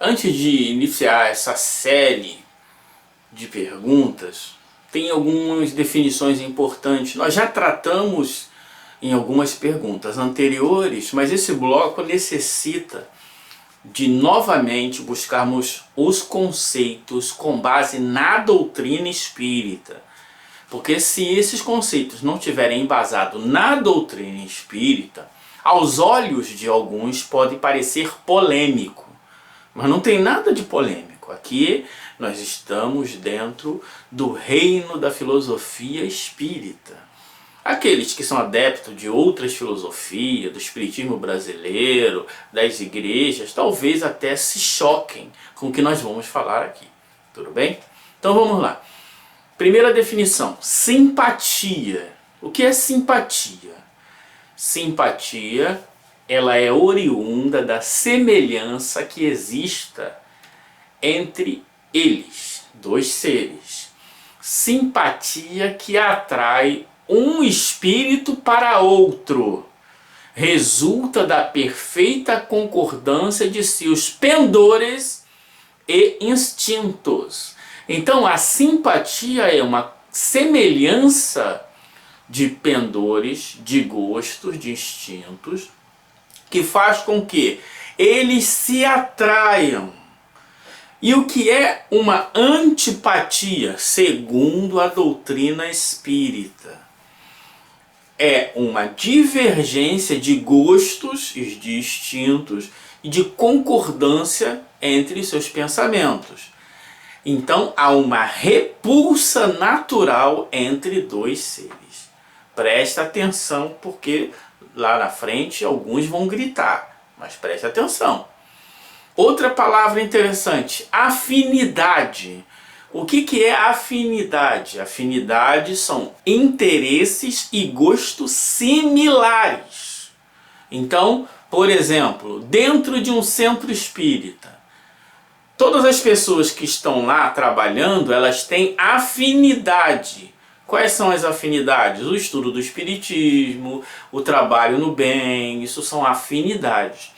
Antes de iniciar essa série de perguntas, tem algumas definições importantes. Nós já tratamos em algumas perguntas anteriores, mas esse bloco necessita de novamente buscarmos os conceitos com base na doutrina espírita. Porque se esses conceitos não estiverem embasados na doutrina espírita, aos olhos de alguns pode parecer polêmico, mas não tem nada de polêmico. Aqui nós estamos dentro do reino da filosofia espírita. Aqueles que são adeptos de outras filosofias, do espiritismo brasileiro, das igrejas, talvez até se choquem com o que nós vamos falar aqui. Tudo bem? Então vamos lá. Primeira definição, simpatia. O que é simpatia? Simpatia, ela é oriunda da semelhança que exista entre eles, dois seres. Simpatia que atrai um espírito para outro. Resulta da perfeita concordância de seus pendores e instintos. Então a simpatia é uma semelhança de pendores, de gostos, de instintos, que faz com que eles se atraiam. E o que é uma antipatia, segundo a doutrina espírita? É uma divergência de gostos e de instintos e de concordância entre seus pensamentos. Então há uma repulsa natural entre dois seres. Presta atenção, porque lá na frente alguns vão gritar, mas preste atenção. Outra palavra interessante, afinidade. O que é afinidade? Afinidade são interesses e gostos similares. Então, por exemplo, dentro de um centro espírita, todas as pessoas que estão lá trabalhando, elas têm afinidade. Quais são as afinidades? O estudo do espiritismo, o trabalho no bem, isso são afinidades.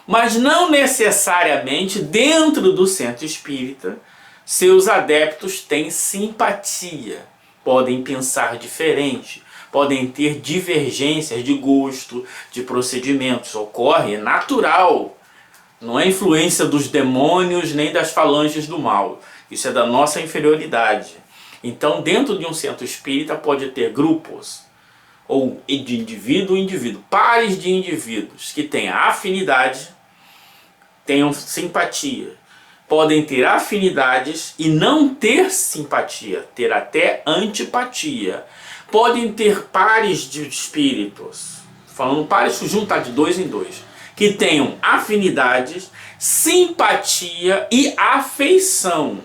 Mas não necessariamente dentro do centro espírita seus adeptos têm simpatia. Podem pensar diferente, podem ter divergências de gosto, de procedimentos. Ocorre, é natural. Não é influência dos demônios nem das falanges do mal. Isso é da nossa inferioridade. Então, dentro de um centro espírita pode ter grupos, ou de indivíduo em indivíduo, pares de indivíduos que têm afinidade, tenham simpatia. Podem ter afinidades e não ter simpatia, ter até antipatia. Podem ter pares de espíritos, falando pares, juntar de dois em dois, que tenham afinidades, simpatia e afeição.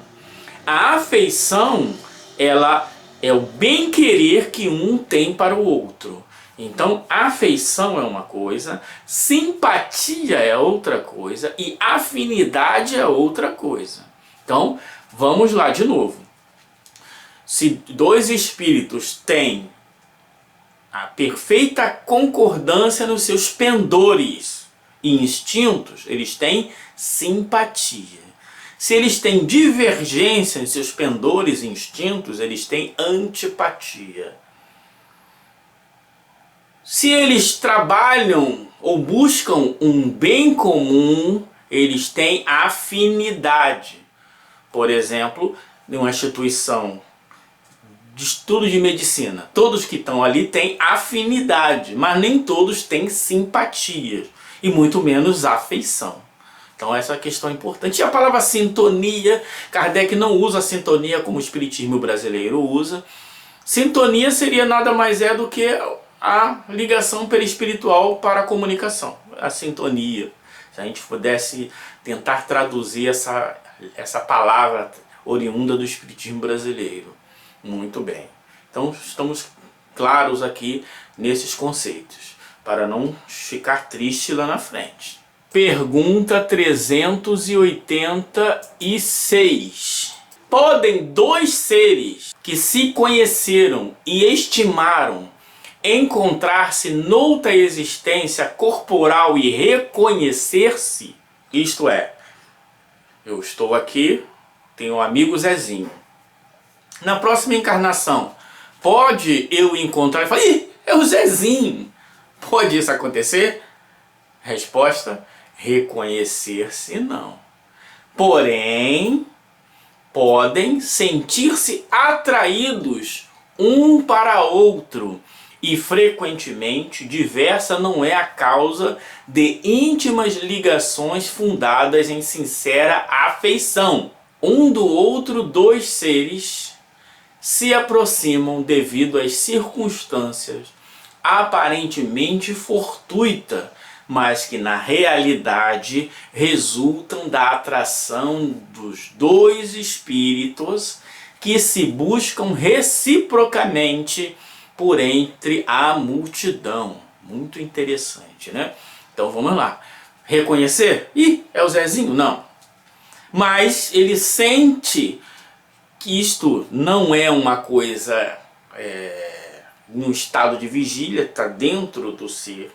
A afeição, ela é o bem-querer que um tem para o outro. Então, afeição é uma coisa, simpatia é outra coisa e afinidade é outra coisa. Então, vamos lá de novo. Se dois espíritos têm a perfeita concordância nos seus pendores e instintos, eles têm simpatia. Se eles têm divergência em seus pendores e instintos, eles têm antipatia. Se eles trabalham ou buscam um bem comum, eles têm afinidade. Por exemplo, em uma instituição de estudo de medicina, todos que estão ali têm afinidade, mas nem todos têm simpatia, e muito menos afeição. Então essa é uma questão importante. E a palavra sintonia, Kardec não usa a sintonia como o espiritismo brasileiro usa. Sintonia seria nada mais do que a ligação perispiritual para a comunicação, a sintonia. Se a gente pudesse tentar traduzir essa palavra oriunda do espiritismo brasileiro. Muito bem. Então estamos claros aqui nesses conceitos, para não ficar triste lá na frente. Pergunta 386. Podem dois seres que se conheceram e estimaram encontrar-se noutra existência corporal e reconhecer-se? Isto é, eu estou aqui, tenho um amigo Zezinho. Na próxima encarnação, pode eu encontrar e falar, ih, é o Zezinho. Pode isso acontecer? Resposta, reconhecer-se não. Porém, podem sentir-se atraídos um para outro. E frequentemente diversa não é a causa de íntimas ligações fundadas em sincera afeição. Um do outro, dois seres se aproximam devido às circunstâncias aparentemente fortuitas, mas que na realidade resultam da atração dos dois espíritos que se buscam reciprocamente por entre a multidão. Muito interessante, né? Então vamos lá. Reconhecer? Ih, é o Zezinho? Não. Mas ele sente que isto não é uma coisa num estado de vigília, está dentro do ser.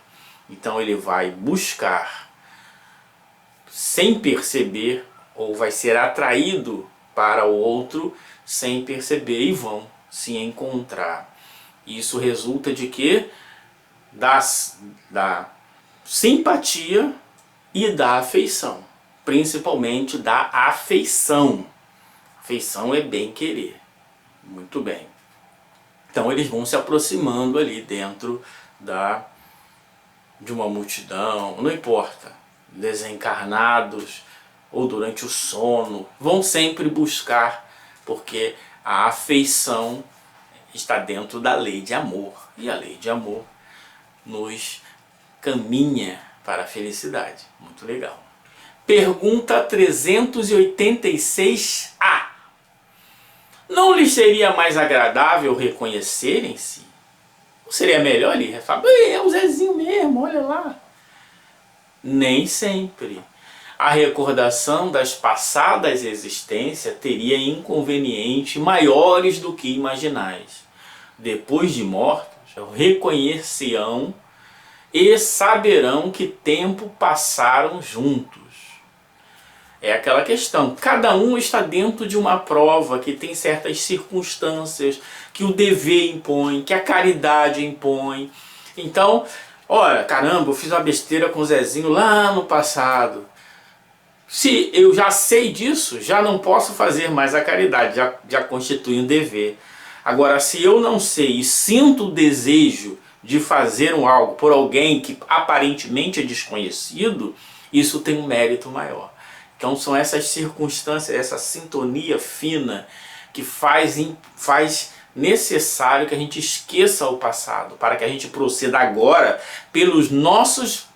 Então ele vai buscar sem perceber, ou vai ser atraído para o outro sem perceber, e vão se encontrar. Isso resulta de quê? Da simpatia e da afeição. Principalmente da afeição. Afeição é bem querer. Muito bem. Então eles vão se aproximando ali dentro de uma multidão, não importa, desencarnados ou durante o sono, vão sempre buscar, porque a afeição está dentro da lei de amor, e a lei de amor nos caminha para a felicidade. Muito legal. Pergunta 386A. Não lhes seria mais agradável reconhecerem-se? Não seria melhor ele falar, é o Zezinho mesmo, olha lá? Nem sempre. A recordação das passadas existências teria inconvenientes maiores do que imaginais. Depois de mortos, reconhecerão e saberão que tempo passaram juntos. É aquela questão, cada um está dentro de uma prova que tem certas circunstâncias que o dever impõe, que a caridade impõe. Então, olha, caramba, eu fiz uma besteira com o Zezinho lá no passado. Se eu já sei disso, já não posso fazer mais a caridade, já constitui um dever. Agora, se eu não sei e sinto o desejo de fazer algo por alguém que aparentemente é desconhecido, isso tem um mérito maior. Então são essas circunstâncias, essa sintonia fina que faz necessário que a gente esqueça o passado, para que a gente proceda agora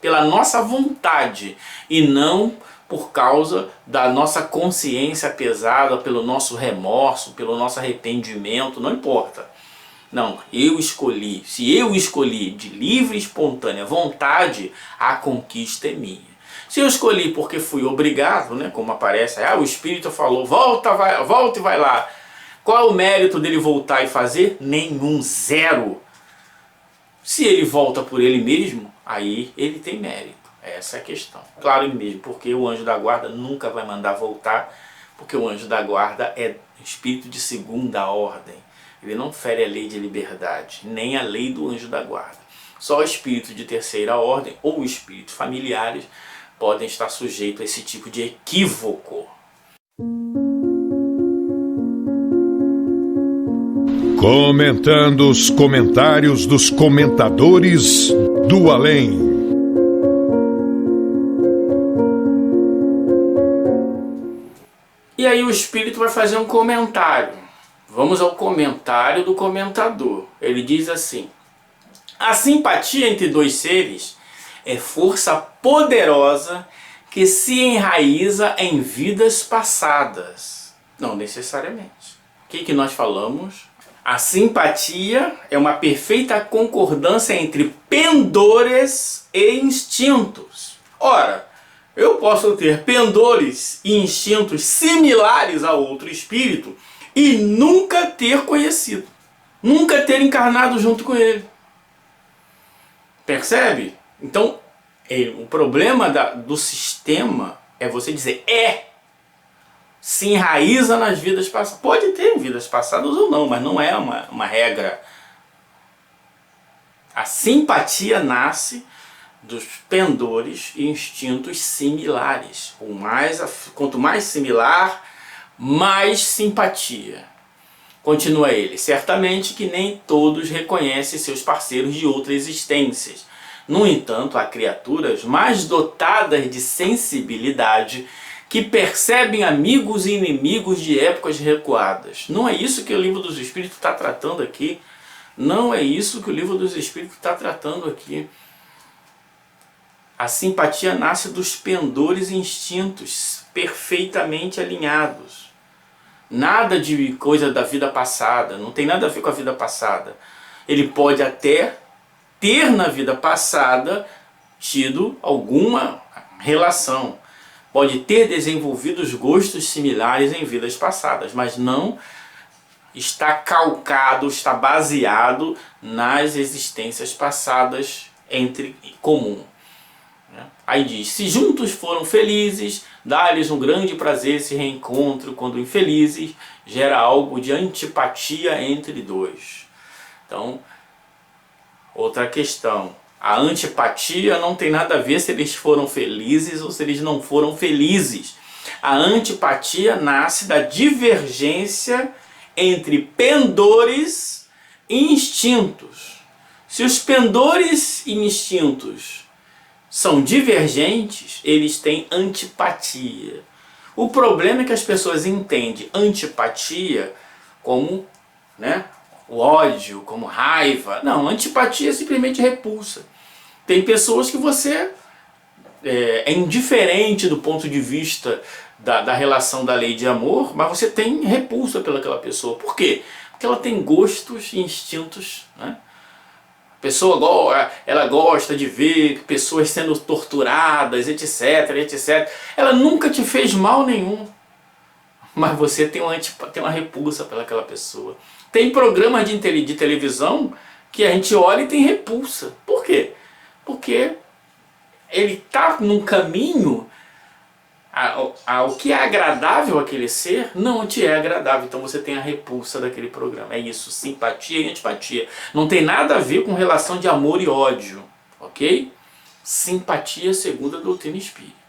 pela nossa vontade e não por causa da nossa consciência pesada, pelo nosso remorso, pelo nosso arrependimento, não importa. Não, eu escolhi, se eu escolhi de livre e espontânea vontade, a conquista é minha. Se eu escolhi porque fui obrigado, né, como aparece, o Espírito falou, volta e vai lá. Qual é o mérito dele voltar e fazer? Nenhum, zero. Se ele volta por ele mesmo, aí ele tem mérito. Essa é a questão. Claro mesmo, porque o anjo da guarda nunca vai mandar voltar, porque o anjo da guarda é espírito de segunda ordem. Ele não fere a lei de liberdade, nem a lei do anjo da guarda. Só o espírito de terceira ordem ou espíritos familiares podem estar sujeitos a esse tipo de equívoco. Comentando os comentários dos comentadores do além. E aí o espírito vai fazer um comentário. Vamos ao comentário do comentador. Ele diz assim: a simpatia entre dois seres é força poderosa que se enraiza em vidas passadas. Não necessariamente. O que nós falamos? A simpatia é uma perfeita concordância entre pendores e instintos. Ora, eu posso ter pendores e instintos similares a outro espírito e nunca ter conhecido, nunca ter encarnado junto com ele. Percebe? Então, o problema do sistema é você dizer se enraiza nas vidas passadas. Pode ter vidas passadas ou não, mas não é uma regra. A simpatia nasce dos pendores e instintos similares. Quanto mais similar, mais simpatia. Continua ele: certamente que nem todos reconhecem seus parceiros de outras existências. No entanto, há criaturas mais dotadas de sensibilidade que percebem amigos e inimigos de épocas recuadas. Não é isso que o Livro dos Espíritos está tratando aqui. Não é isso que o Livro dos Espíritos está tratando aqui. A simpatia nasce dos pendores e instintos perfeitamente alinhados. Nada de coisa da vida passada, não tem nada a ver com a vida passada. Ele pode até ter na vida passada tido alguma relação, pode ter desenvolvido os gostos similares em vidas passadas, mas não está calcado, está baseado nas existências passadas entre comum. Aí diz: se juntos foram felizes, dá-lhes um grande prazer esse reencontro, quando infelizes, gera algo de antipatia entre dois. Então, outra questão: a antipatia não tem nada a ver se eles foram felizes ou se eles não foram felizes. A antipatia nasce da divergência entre pendores e instintos. Se os pendores e instintos são divergentes, eles têm antipatia. O problema é que as pessoas entendem antipatia como, o ódio, como raiva. Não, antipatia é simplesmente repulsa. Tem pessoas que você é indiferente do ponto de vista da relação da lei de amor, mas você tem repulsa pelaquela pessoa. Por quê? Porque ela tem gostos e instintos, A pessoa ela gosta de ver pessoas sendo torturadas, etc, etc. Ela nunca te fez mal nenhum, mas você tem uma repulsa pelaquela pessoa. Tem programas de televisão que a gente olha e tem repulsa. Por quê? Porque ele está num caminho, o que é agradável àquele ser não te é agradável. Então você tem a repulsa daquele programa. É isso, simpatia e antipatia. Não tem nada a ver com relação de amor e ódio, ok? Simpatia segundo a doutrina espírita.